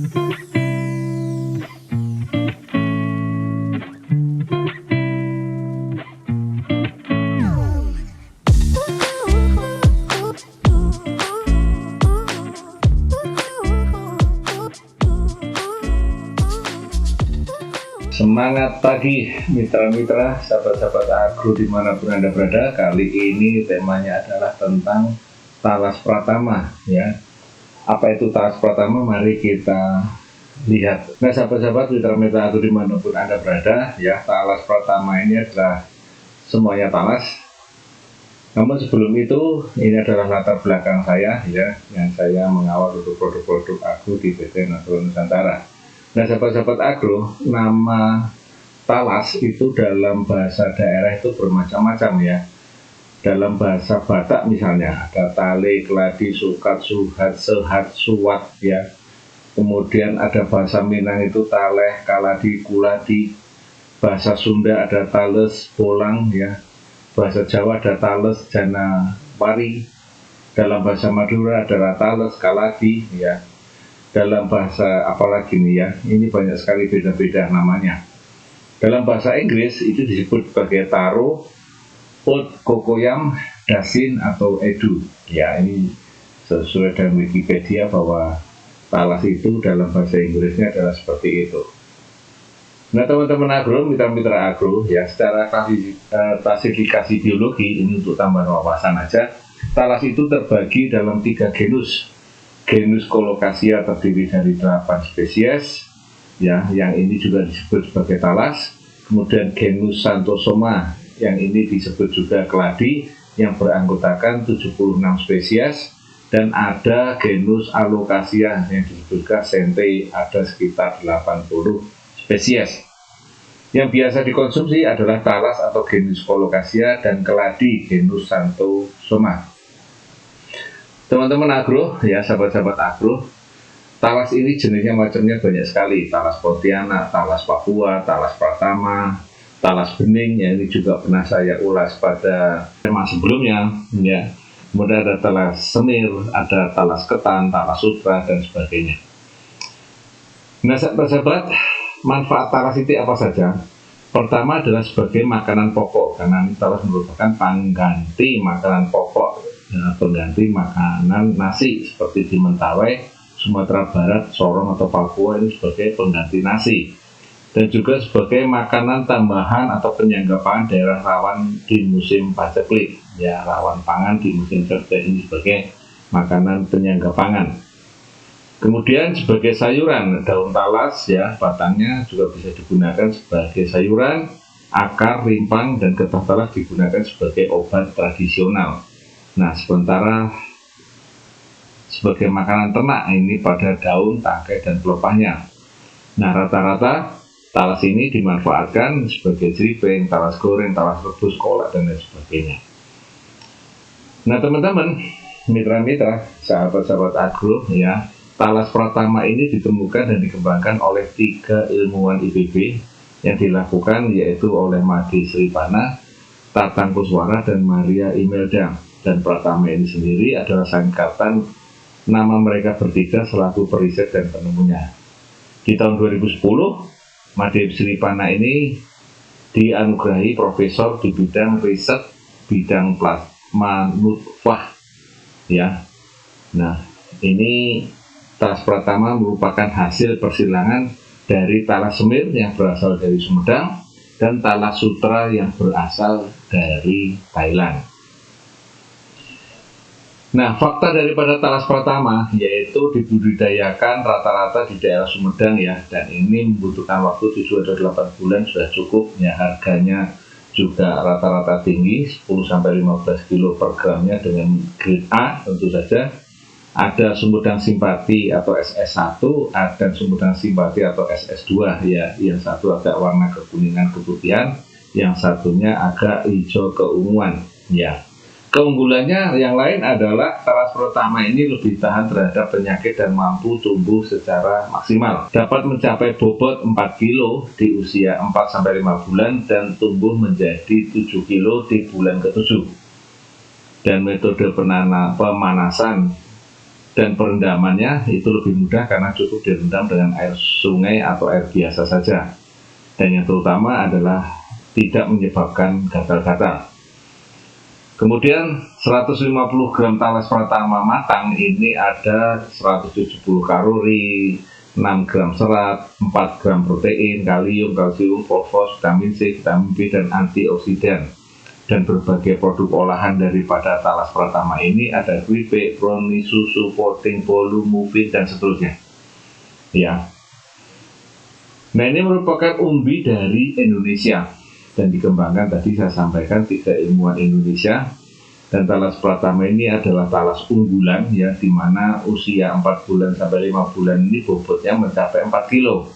Semangat pagi mitra-mitra, sahabat-sahabat agro dimanapun Anda berada. Kali ini temanya adalah tentang talas pratama ya. Apa itu talas pratama? Mari kita lihat. Nah sahabat-sahabat mitra-mitra agro dimanapun Anda berada ya, talas pratama ini adalah semuanya talas. Namun sebelum itu, ini adalah latar belakang saya ya, yang saya mengawal untuk produk-produk agro di PT Nagro Nusantara. Nah sahabat-sahabat agro, nama talas itu dalam bahasa daerah itu bermacam-macam ya. Dalam bahasa Batak misalnya ada tale, keladi, sukat, suhat, sehat, suwat ya. Kemudian ada bahasa Minang itu taleh, kaladi, kuladi. Bahasa Sunda ada tales, bolang ya. Bahasa Jawa ada tales, jana, pari. Dalam bahasa Madura ada tales, kaladi ya. Dalam bahasa apalagi nih ya, ini banyak sekali beda-beda namanya. Dalam bahasa Inggris itu disebut sebagai taro, oat, kokoyam, dasin atau edu. Ya ini sesuai dengan Wikipedia bahwa talas itu dalam bahasa Inggrisnya adalah seperti itu. Nah teman-teman agro, mitra-mitra agro ya, secara klasifikasi biologi ini untuk tambahan wawasan aja, talas itu terbagi dalam 3 genus. Genus Colocasia terdiri dari 8 spesies ya, yang ini juga disebut sebagai talas. Kemudian genus Xanthosoma yang ini disebut juga keladi yang beranggotakan 76 spesies, dan ada genus Alocasia yang disebut Sente, ada sekitar 80 spesies. Yang biasa dikonsumsi adalah talas atau genus Colocasia dan keladi genus Xanthosoma. Teman-teman agro ya, sahabat-sahabat agro, talas ini jenisnya macamnya banyak sekali. Talas Pontianak, talas Papua, talas Pratama, talas bening ya, ini juga pernah saya ulas pada tema sebelumnya ya. Kemudian ada talas semir, ada talas ketan, talas sutra dan sebagainya. Nah sahabat-sahabat, manfaat talas itu apa saja? Pertama adalah sebagai makanan pokok, karena talas merupakan pengganti makanan pokok, pengganti makanan nasi seperti di Mentawai, Sumatera Barat, Sorong atau Papua ini sebagai pengganti nasi, dan juga sebagai makanan tambahan atau penyangga pangan daerah rawan di musim paceklik ya, rawan pangan di musim cerdas, ini sebagai makanan penyangga pangan. Kemudian sebagai sayuran, daun talas ya, batangnya juga bisa digunakan sebagai sayuran, akar, rimpang, dan getah talas digunakan sebagai obat tradisional. Nah, sementara sebagai makanan ternak ini pada daun, tangkai, dan pelepahnya. Nah, rata-rata talas ini dimanfaatkan sebagai jeripeng, talas goreng, talas rebus, kolak, dan lain sebagainya. Nah, teman-teman, mitra-mitra, sahabat-sahabat agro ya, talas pratama ini ditemukan dan dikembangkan oleh 3 ilmuwan IPB yang dilakukan, yaitu oleh Made Sripana, Tatang Kuswara, dan Maria Imelda. Dan pratama ini sendiri adalah singkatan nama mereka bertiga selaku periset dan penemunya. Di tahun 2010, Made Sripana ini dianugerahi profesor di bidang riset bidang plasma nutfah ya. Nah, ini talas pratama merupakan hasil persilangan dari talas semir yang berasal dari Sumedang dan talas sutra yang berasal dari Thailand. Nah, fakta daripada talas pratama yaitu dibudidayakan rata-rata di daerah Sumedang ya, dan ini membutuhkan waktu 7 atau 8 bulan sudah cukup ya. Harganya juga rata-rata tinggi, 10-15 kilo per gramnya dengan grade A tentu saja. Ada Sumedang Simpati atau SS1, ada Sumedang Simpati atau SS2 ya. Yang satu agak warna kekuningan keputihan, yang satunya agak hijau keunguan ya. Keunggulannya yang lain adalah talas pratama ini lebih tahan terhadap penyakit dan mampu tumbuh secara maksimal. Dapat mencapai bobot 4 kilo di usia 4-5 bulan dan tumbuh menjadi 7 kilo di bulan ke-7. Dan metode pemanasan dan perendamannya itu lebih mudah karena cukup direndam dengan air sungai atau air biasa saja. Dan yang terutama adalah tidak menyebabkan gatal-gatal. Kemudian 150 gram talas pratama matang ini ada 170 kalori, 6 gram serat, 4 gram protein, kalium, kalsium, fosfor, vitamin C, vitamin B, dan antioksidan. Dan berbagai produk olahan daripada talas pratama ini ada keripik, brownie, susu, puding, bolu, muffin, dan seterusnya. Ya. Nah, ini merupakan umbi dari Indonesia dan dikembangkan tadi saya sampaikan 3 ilmuwan Indonesia. Dan talas pratama ini adalah talas unggulan ya, di mana usia 4 bulan sampai 5 bulan ini bobotnya mencapai 4 kilo.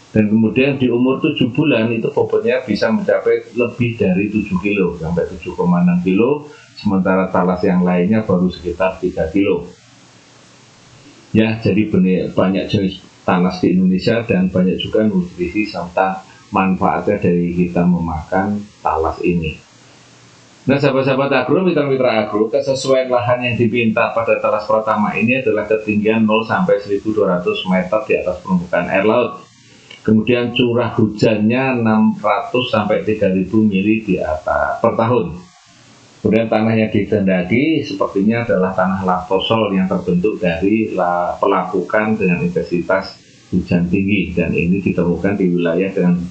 Dan kemudian di umur 7 bulan itu bobotnya bisa mencapai lebih dari 7 kilo sampai 7,6 kilo, sementara talas yang lainnya baru sekitar 3 kilo. Ya, jadi banyak jenis talas di Indonesia dan banyak juga nutrisi serta manfaatnya dari kita memakan talas ini. Nah, sahabat-sahabat agro, mitra-mitra agro, kesesuaian lahan yang dipinta pada talas pratama ini adalah ketinggian 0 sampai 1.200 meter di atas permukaan air laut. Kemudian curah hujannya 600 sampai 3.000 mili di atas per tahun. Kemudian tanah yang dikehendaki sepertinya adalah tanah latosol yang terbentuk dari pelapukan dengan intensitas hujan tinggi, dan ini ditemukan di wilayah dengan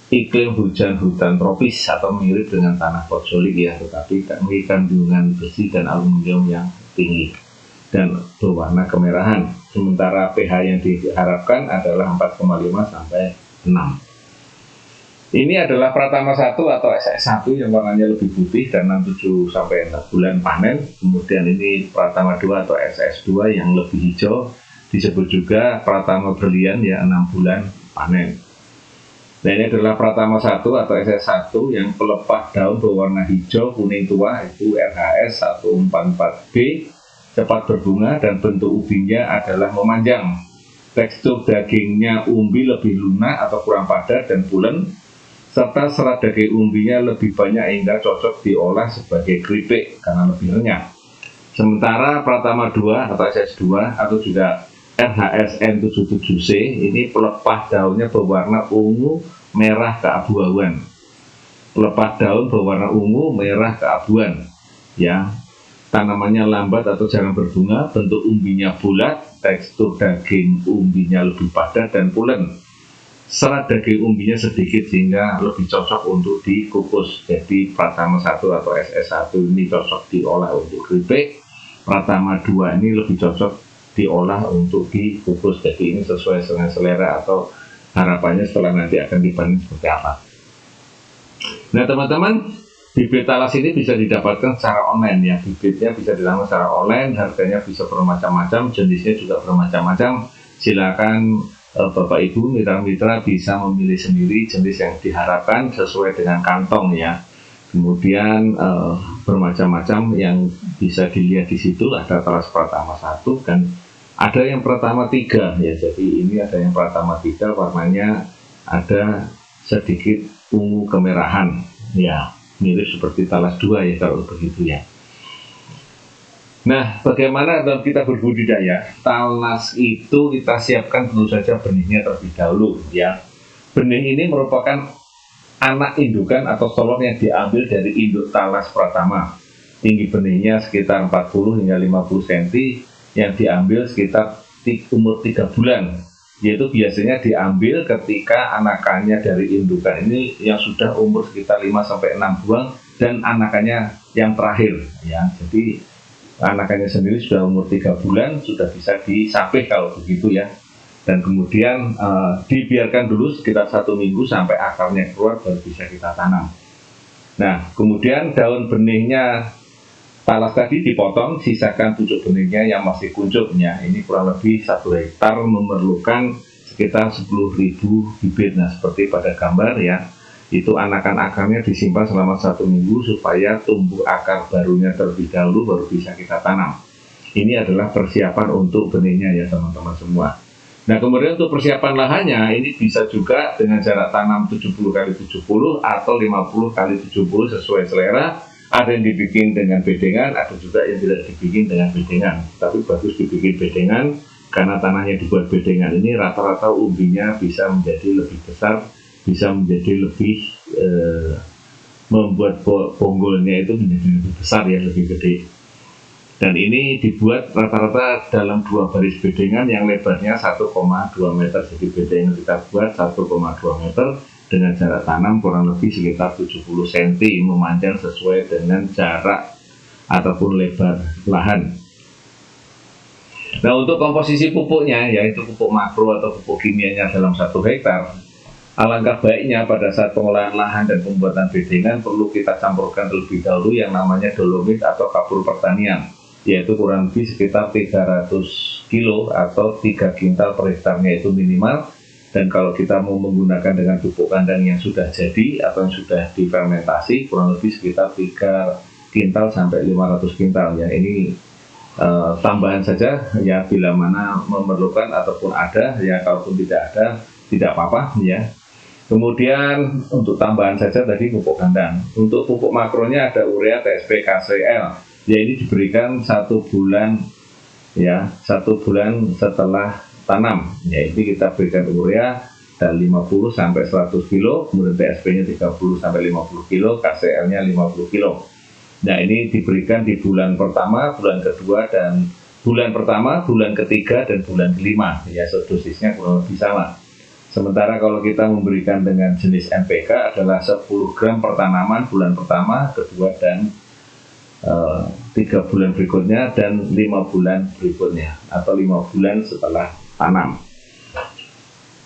iklim hujan hutan tropis atau mirip dengan tanah potsolik ya, tetapi memiliki kandungan besi dan aluminium yang tinggi dan berwarna kemerahan. Sementara pH yang diharapkan adalah 4,5 sampai 6. Ini adalah Pratama 1 atau SS1 yang warnanya lebih putih dan 7 sampai 4 bulan panen. Kemudian ini Pratama 2 atau SS2 yang lebih hijau, disebut juga Pratama Berlian ya, 6 bulan panen. Nah, ini adalah Pratama 1 atau SS1 yang pelepah daun berwarna hijau kuning tua, itu RHS 144B, cepat berbunga dan bentuk umbinya adalah memanjang. Tekstur dagingnya umbi lebih lunak atau kurang padat dan pulen, serta serat daging umbinya lebih banyak hingga cocok diolah sebagai keripik karena lebih renyah. Sementara Pratama 2 atau SS2 atau juga RHS N77C ini pelepah daunnya berwarna ungu merah keabu-abuan. Pelepah daun berwarna ungu merah keabuan ya. Tanamannya lambat atau jarang berbunga, bentuk umbinya bulat, tekstur daging umbinya lebih padat dan pulen. Serat daging umbinya sedikit sehingga lebih cocok untuk dikukus. Jadi Pratama 1 atau SS1 ini cocok diolah untuk keripik, Pratama 2 ini lebih cocok diolah untuk dikukus. Jadi ini sesuai dengan selera atau harapannya setelah nanti akan dipanen seperti apa. Nah, teman-teman, bibit talas ini bisa didapatkan secara online ya. Bibitnya bisa didapat secara online, harganya bisa bermacam-macam, jenisnya juga bermacam-macam. Silakan Bapak Ibu, mitra-mitra bisa memilih sendiri jenis yang diharapkan sesuai dengan kantong ya. Kemudian bermacam-macam yang bisa dilihat di situ, ada talas Pratama 1 dan ada yang Pratama 3 ya. Jadi ini ada yang Pratama 3 warnanya ada sedikit ungu kemerahan ya, mirip seperti talas 2 ya kalau begitu ya. Nah, bagaimana dalam kita berbudidaya? Talas itu kita siapkan tentu saja benihnya terlebih dahulu ya. Benih ini merupakan anak indukan atau telur yang diambil dari induk talas pratama. Tinggi benihnya sekitar 40 hingga 50 cm, yang diambil sekitar umur 3 bulan. Yaitu biasanya diambil ketika anakannya dari indukan ini yang sudah umur sekitar 5-6 bulan dan anakannya yang terakhir ya. Jadi anakannya sendiri sudah umur 3 bulan, sudah bisa disapih kalau begitu ya. Dan kemudian dibiarkan dulu sekitar 1 minggu sampai akarnya keluar baru bisa kita tanam. Nah, kemudian daun benihnya talas tadi dipotong, sisakan pucuk benihnya yang masih kuncupnya. Ini kurang lebih 1 hektar memerlukan sekitar 10.000 bibit. Nah, seperti pada gambar ya, itu anakan akarnya disimpan selama 1 minggu supaya tumbuh akar barunya terlebih dahulu baru bisa kita tanam. Ini adalah persiapan untuk benihnya ya teman-teman semua. Nah, kemudian untuk persiapan lahannya ini bisa juga dengan jarak tanam 70 x 70 atau 50 x 70 sesuai selera, Ada yang dibikin dengan bedengan, ada juga yang tidak dibikin dengan bedengan. Tapi bagus dibikin bedengan karena tanahnya dibuat bedengan ini rata-rata umbinya bisa menjadi lebih besar, bisa menjadi lebih membuat bonggolnya itu menjadi lebih besar ya, lebih gede. Dan ini dibuat rata-rata dalam 2 baris bedengan yang lebarnya 1,2 meter. Jadi bedengan kita buat 1,2 meter dengan jarak tanam kurang lebih sekitar 70 cm, memanjang sesuai dengan jarak ataupun lebar lahan. Nah, untuk komposisi pupuknya, yaitu pupuk makro atau pupuk kimianya dalam 1 hektar, alangkah baiknya pada saat pengolahan lahan dan pembuatan bedengan perlu kita campurkan terlebih dahulu yang namanya dolomit atau kapur pertanian, yaitu kurang lebih sekitar 300 kilo atau 3 kintal per hektarnya itu minimal. Dan kalau kita mau menggunakan dengan pupuk kandang yang sudah jadi atau yang sudah difermentasi, kurang lebih sekitar 3 kintal sampai 500 kintal ya. Ini tambahan saja ya, bila mana memerlukan ataupun ada ya, kalaupun tidak ada tidak apa-apa ya. Kemudian untuk tambahan saja tadi pupuk kandang. Untuk pupuk makronya ada urea, TSP, KCL. Ya, ini diberikan 1 bulan ya, 1 bulan setelah tanam. Ya, ini kita berikan urea dan 50 sampai 100 kilo, kemudian TSP-nya 30 sampai 50 kilo, KCL-nya 50 kilo. Nah, ini diberikan di bulan pertama, bulan kedua, dan bulan pertama, bulan ketiga, dan bulan kelima. Ya, dosisnya kurang lebih sama. Sementara kalau kita memberikan dengan jenis NPK adalah 10 gram per tanaman bulan pertama, kedua, dan 3 bulan berikutnya, dan 5 bulan berikutnya, atau 5 bulan setelah tanam.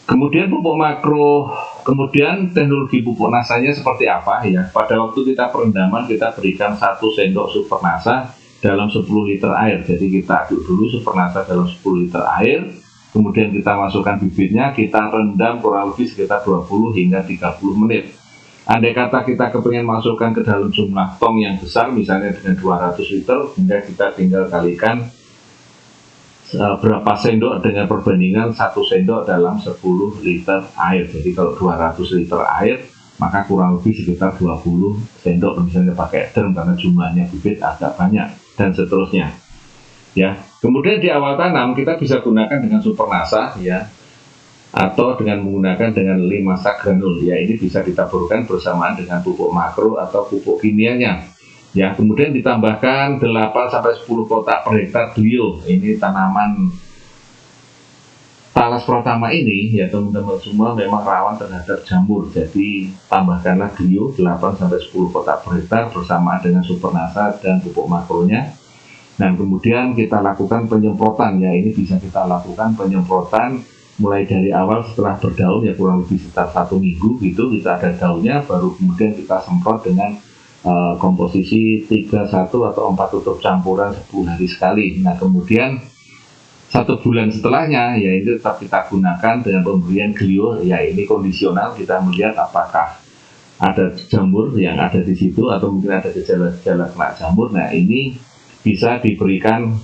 Kemudian pupuk makro, kemudian teknologi pupuk nasanya seperti apa ya? Pada waktu kita perendaman kita berikan 1 sendok super nasa dalam 10 liter air. Jadi kita aduk dulu super nasa dalam 10 liter air, kemudian kita masukkan bibitnya, kita rendam kurang lebih sekitar 20 hingga 30 menit. Andai kata kita kepengen masukkan ke dalam jumlah tong yang besar, misalnya dengan 200 liter, hingga kita tinggal kalikan berapa sendok dengan perbandingan 1 sendok dalam 10 liter air. Jadi kalau 200 liter air, maka kurang lebih sekitar 20 sendok misalnya pakai drum karena jumlahnya bibit agak banyak, dan seterusnya. Ya, kemudian di awal tanam kita bisa gunakan dengan super nasa ya, atau dengan menggunakan dengan 5 sak granul ya. Ini bisa ditaburkan bersamaan dengan pupuk makro atau pupuk kimianya ya. Kemudian ditambahkan 8 sampai 10 kotak per hektar glio. Ini tanaman talas pratama ini ya teman-teman semua memang rawan terhadap jamur. Jadi tambahkanlah glio 8 sampai 10 kotak per hektar bersamaan dengan super nasa dan pupuk makronya. Dan kemudian kita lakukan penyemprotan ya. Ini bisa kita lakukan penyemprotan mulai dari awal setelah berdaun ya, kurang lebih sekitar 1 minggu gitu, kita ada daunnya, baru kemudian kita semprot dengan komposisi 3-1 atau 4 tutup campuran 10 hari sekali. Nah, kemudian 1 bulan setelahnya ya itu tetap kita gunakan dengan pemberian glio ya. Ini kondisional, kita melihat apakah ada jamur yang ada di situ atau mungkin ada gejala-gejala kena jamur. Nah, ini bisa diberikan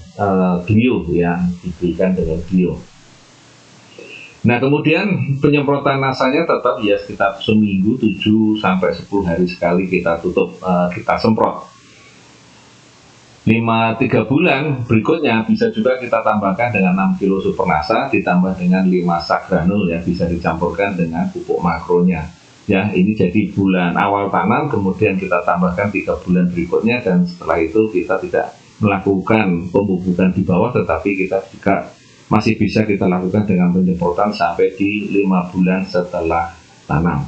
glio ya, diberikan dengan glio. Nah, kemudian penyemprotan nasanya tetap ya sekitar seminggu 7 sampai 10 hari sekali kita tutup, kita semprot. 3 bulan berikutnya bisa juga kita tambahkan dengan 6 kilo super nasa ditambah dengan 5 sak granul ya, bisa dicampurkan dengan pupuk makronya. Ya, ini jadi bulan awal tanam, kemudian kita tambahkan 3 bulan berikutnya, dan setelah itu kita tidak melakukan pemupukan di bawah, tetapi kita juga masih bisa kita lakukan dengan penyemprotan sampai di 5 bulan setelah tanam.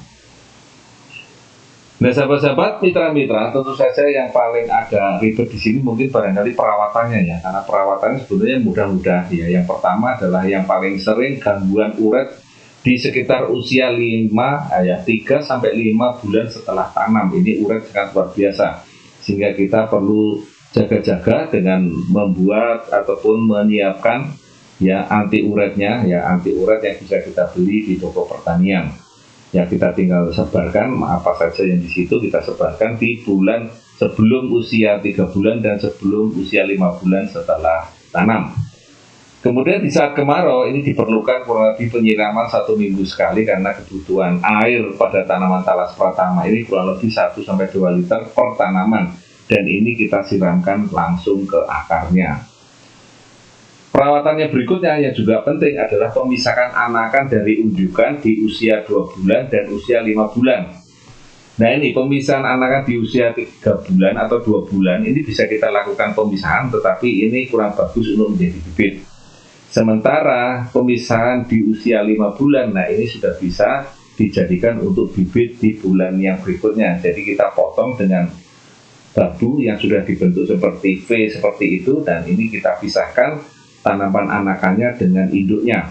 Nah, sahabat-sahabat, mitra-mitra, tentu saja yang paling agak ribet di sini mungkin barangkali perawatannya ya, karena perawatannya sebenarnya mudah-mudah ya. Yang pertama adalah yang paling sering gangguan uret di sekitar usia 3 sampai 5 bulan setelah tanam. Ini uret sangat luar biasa, sehingga kita perlu jaga-jaga dengan membuat ataupun menyiapkan ya anti uretnya ya, anti uret yang bisa kita beli di toko pertanian ya. Kita tinggal sebarkan apa saja yang di situ, kita sebarkan di bulan sebelum usia 3 bulan dan sebelum usia 5 bulan setelah tanam. Kemudian di saat kemarau ini diperlukan kurang lebih penyiraman 1 minggu sekali, karena kebutuhan air pada tanaman talas pratama ini kurang lebih 1 sampai 2 liter per tanaman. dan ini kita siramkan langsung ke akarnya. Perawatannya berikutnya yang juga penting adalah pemisahkan anakan dari unjukan di usia 2 bulan dan usia 5 bulan. Nah ini pemisahan anakan di usia 3 bulan atau 2 bulan ini bisa kita lakukan pemisahan, tetapi ini kurang bagus untuk menjadi bibit. Sementara pemisahan di usia 5 bulan, nah ini sudah bisa dijadikan untuk bibit di bulan yang berikutnya. Jadi kita potong dengan babu yang sudah dibentuk seperti V seperti itu, dan ini kita pisahkan tanaman anakannya dengan induknya.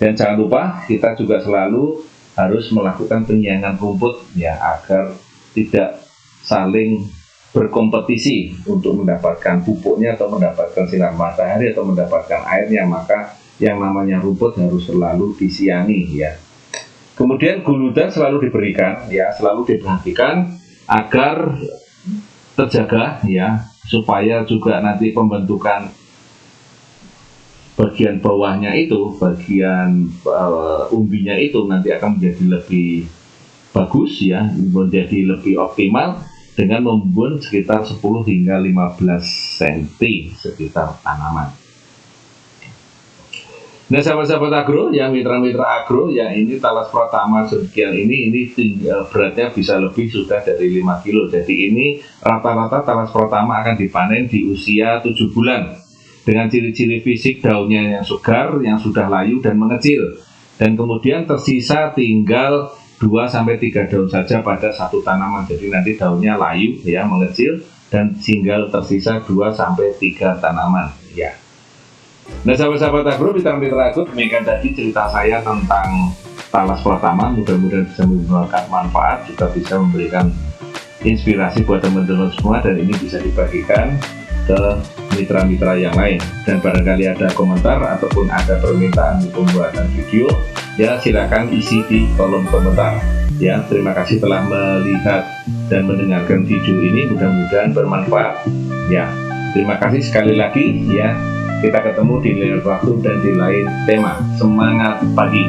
Dan jangan lupa kita juga selalu harus melakukan penyiangan rumput ya, agar tidak saling berkompetisi untuk mendapatkan pupuknya atau mendapatkan sinar matahari atau mendapatkan airnya. Maka yang namanya rumput harus selalu disiangi ya. Kemudian guludan selalu diberikan ya, selalu diperhatikan agar terjaga ya, supaya juga nanti pembentukan bagian bawahnya itu, bagian umbinya itu nanti akan menjadi lebih bagus ya, menjadi lebih optimal dengan membun sekitar 10 hingga 15 cm sekitar tanaman. Nah sahabat-sahabat agro, ya mitra-mitra agro, ya ini talas pratama sekian ini beratnya bisa lebih sudah dari 5 kilo. Jadi ini rata-rata talas pratama akan dipanen di usia 7 bulan. Dengan ciri-ciri fisik daunnya yang segar, yang sudah layu dan mengecil. Dan kemudian tersisa tinggal 2-3 daun saja pada satu tanaman. Jadi nanti daunnya layu ya, mengecil, dan tinggal tersisa 2-3 tanaman ya. Nah sahabat-sahabat agro, mitra-mitra agro, demikian tadi cerita saya tentang talas pratama. Mudah-mudahan bisa memberikan manfaat, juga bisa memberikan inspirasi buat teman-teman semua, dan ini bisa dibagikan ke mitra-mitra yang lain. Dan barangkali ada komentar ataupun ada permintaan pembuatan video, ya silakan isi di kolom komentar ya. Terima kasih telah melihat dan mendengarkan video ini, mudah-mudahan bermanfaat ya. Terima kasih sekali lagi ya. Kita ketemu di lain waktu dan di lain tema. Semangat pagi.